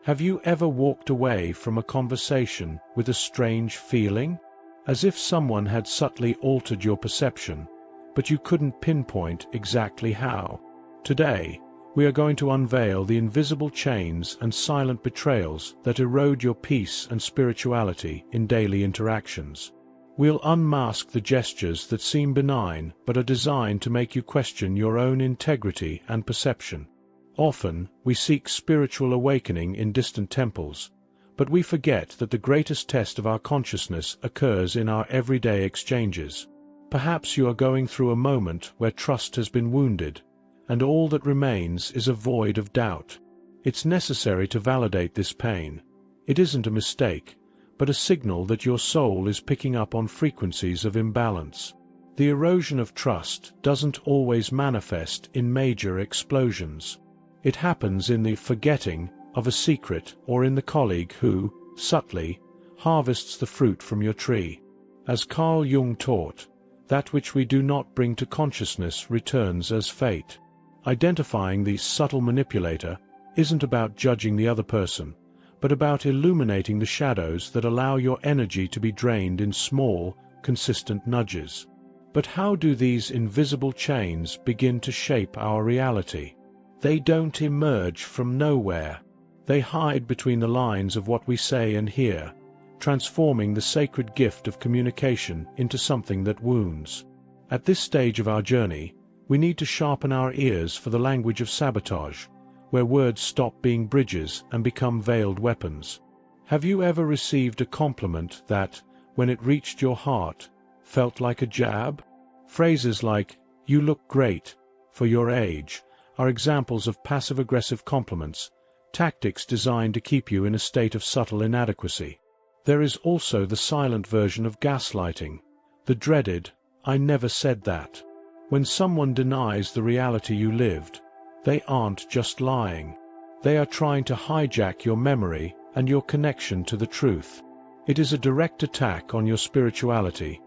Have you ever walked away from a conversation with a strange feeling? As if someone had subtly altered your perception, but you couldn't pinpoint exactly how. Today, we are going to unveil the invisible chains and silent betrayals that erode your peace and spirituality in daily interactions. We'll unmask the gestures that seem benign but are designed to make you question your own integrity and perception. Often, we seek spiritual awakening in distant temples, but we forget that the greatest test of our consciousness occurs in our everyday exchanges. Perhaps you are going through a moment where trust has been wounded, and all that remains is a void of doubt. It's necessary to validate this pain. It isn't a mistake, but a signal that your soul is picking up on frequencies of imbalance. The erosion of trust doesn't always manifest in major explosions. It happens in the forgetting of a secret or in the colleague who, subtly, harvests the fruit from your tree. As Carl Jung taught, that which we do not bring to consciousness returns as fate. Identifying the subtle manipulator isn't about judging the other person, but about illuminating the shadows that allow your energy to be drained in small, consistent nudges. But how do these invisible chains begin to shape our reality? They don't emerge from nowhere. They hide between the lines of what we say and hear, transforming the sacred gift of communication into something that wounds. At this stage of our journey, we need to sharpen our ears for the language of sabotage, where words stop being bridges and become veiled weapons. Have you ever received a compliment that, when it reached your heart, felt like a jab? Phrases like, "You look great," "for your age," are examples of passive-aggressive compliments, tactics designed to keep you in a state of subtle inadequacy. There is also the silent version of gaslighting, the dreaded, "I never said that." When someone denies the reality you lived, they aren't just lying. They are trying to hijack your memory and your connection to the truth. It is a direct attack on your spirituality,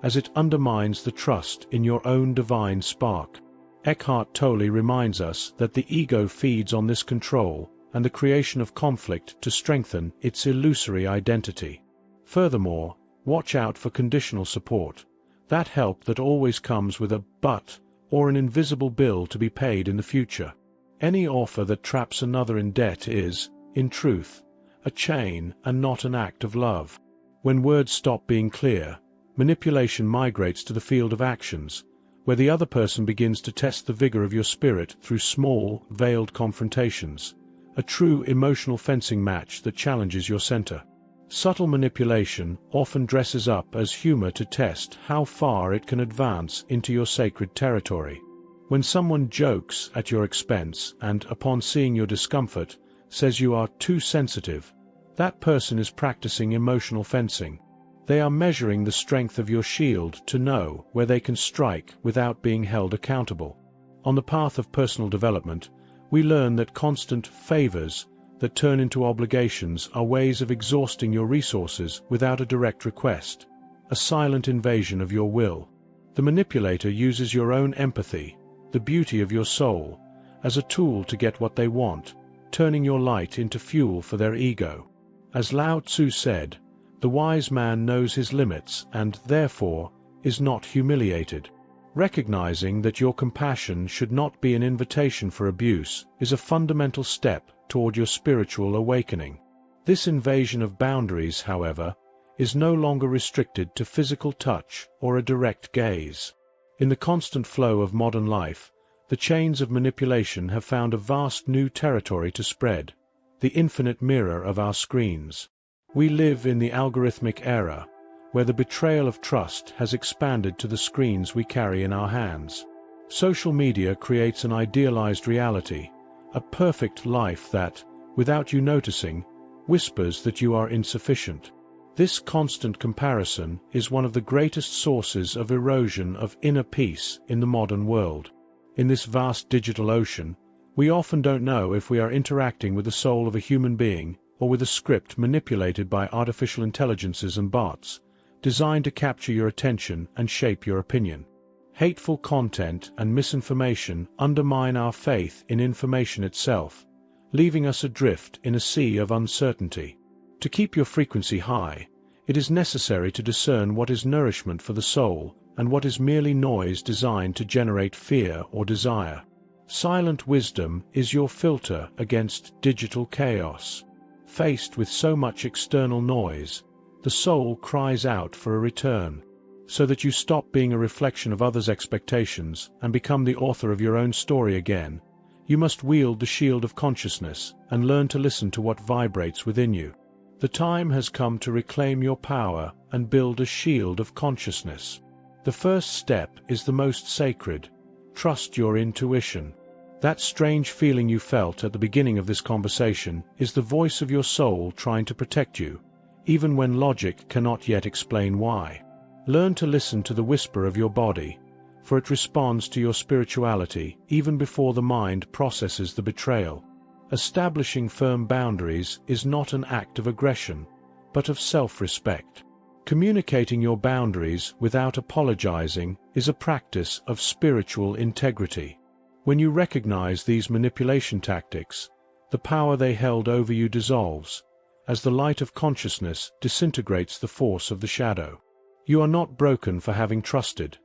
as it undermines the trust in your own divine spark. Eckhart Tolle reminds us that the ego feeds on this control and the creation of conflict to strengthen its illusory identity. Furthermore, watch out for conditional support, that help that always comes with a "but" or an invisible bill to be paid in the future. Any offer that traps another in debt is, in truth, a chain and not an act of love. When words stop being clear, manipulation migrates to the field of actions, where the other person begins to test the vigor of your spirit through small, veiled confrontations, a true emotional fencing match that challenges your center. Subtle manipulation often dresses up as humor to test how far it can advance into your sacred territory. When someone jokes at your expense and, upon seeing your discomfort, says you are too sensitive, that person is practicing emotional fencing. They are measuring the strength of your shield to know where they can strike without being held accountable. On the path of personal development, we learn that constant favors that turn into obligations are ways of exhausting your resources without a direct request, a silent invasion of your will. The manipulator uses your own empathy, the beauty of your soul, as a tool to get what they want, turning your light into fuel for their ego. As Lao Tzu said, "The wise man knows his limits and, therefore, is not humiliated." Recognizing that your compassion should not be an invitation for abuse is a fundamental step toward your spiritual awakening. This invasion of boundaries, however, is no longer restricted to physical touch or a direct gaze. In the constant flow of modern life, the chains of manipulation have found a vast new territory to spread, the infinite mirror of our screens. We live in the algorithmic era, where the betrayal of trust has expanded to the screens we carry in our hands. Social media creates an idealized reality, a perfect life that, without you noticing, whispers that you are insufficient. This constant comparison is one of the greatest sources of erosion of inner peace in the modern world. In this vast digital ocean, we often don't know if we are interacting with the soul of a human being or with a script manipulated by artificial intelligences and bots, designed to capture your attention and shape your opinion. Hateful content and misinformation undermine our faith in information itself, leaving us adrift in a sea of uncertainty. To keep your frequency high, it is necessary to discern what is nourishment for the soul and what is merely noise designed to generate fear or desire. Silent wisdom is your filter against digital chaos. Faced with so much external noise, the soul cries out for a return, so that you stop being a reflection of others' expectations and become the author of your own story again. You must wield the shield of consciousness and learn to listen to what vibrates within you. The time has come to reclaim your power and build a shield of consciousness. The first step is the most sacred. Trust your intuition. That strange feeling you felt at the beginning of this conversation is the voice of your soul trying to protect you, even when logic cannot yet explain why. Learn to listen to the whisper of your body, for it responds to your spirituality even before the mind processes the betrayal. Establishing firm boundaries is not an act of aggression, but of self-respect. Communicating your boundaries without apologizing is a practice of spiritual integrity. When you recognize these manipulation tactics, the power they held over you dissolves, as the light of consciousness disintegrates the force of the shadow. You are not broken for having trusted.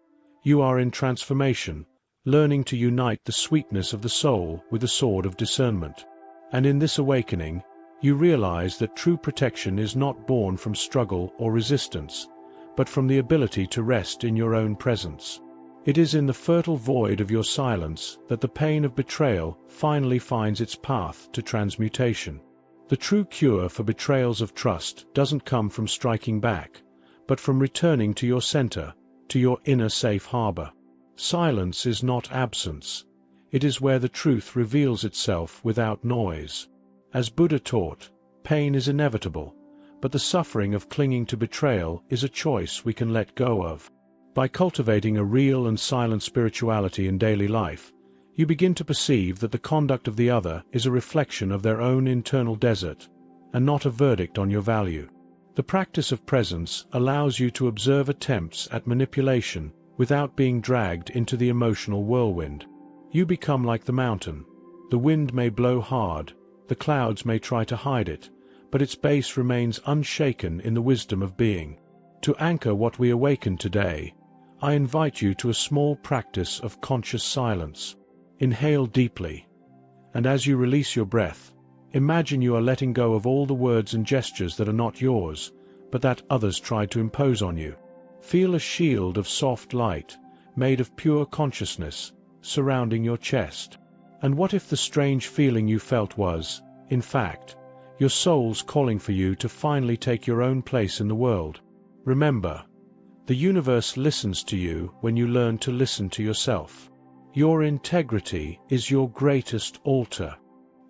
You are in transformation, learning to unite the sweetness of the soul with the sword of discernment. And in this awakening, you realize that true protection is not born from struggle or resistance, but from the ability to rest in your own presence. It is in the fertile void of your silence that the pain of betrayal finally finds its path to transmutation. The true cure for betrayals of trust doesn't come from striking back, but from returning to your center, to your inner safe harbor. Silence is not absence. It is where the truth reveals itself without noise. As Buddha taught, pain is inevitable, but the suffering of clinging to betrayal is a choice we can let go of. By cultivating a real and silent spirituality in daily life, you begin to perceive that the conduct of the other is a reflection of their own internal desert, and not a verdict on your value. The practice of presence allows you to observe attempts at manipulation without being dragged into the emotional whirlwind. You become like the mountain. The wind may blow hard, the clouds may try to hide it, but its base remains unshaken in the wisdom of being. To anchor what we awaken today, I invite you to a small practice of conscious silence. Inhale deeply, and as you release your breath, imagine you are letting go of all the words and gestures that are not yours, but that others tried to impose on you. Feel a shield of soft light, made of pure consciousness, surrounding your chest. And what if the strange feeling you felt was, in fact, your soul's calling for you to finally take your own place in the world? Remember, the universe listens to you when you learn to listen to yourself. Your integrity is your greatest altar.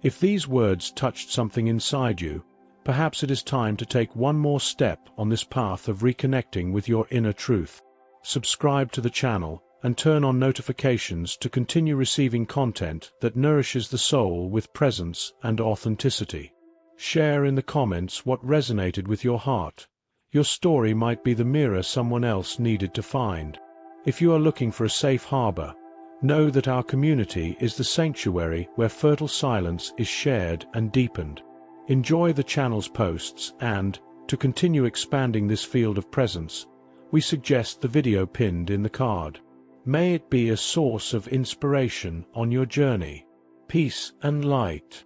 If these words touched something inside you, perhaps it is time to take one more step on this path of reconnecting with your inner truth. Subscribe to the channel and turn on notifications to continue receiving content that nourishes the soul with presence and authenticity. Share in the comments what resonated with your heart. Your story might be the mirror someone else needed to find. If you are looking for a safe harbor, know that our community is the sanctuary where fertile silence is shared and deepened. Enjoy the channel's posts and, to continue expanding this field of presence, we suggest the video pinned in the card. May it be a source of inspiration on your journey. Peace and light.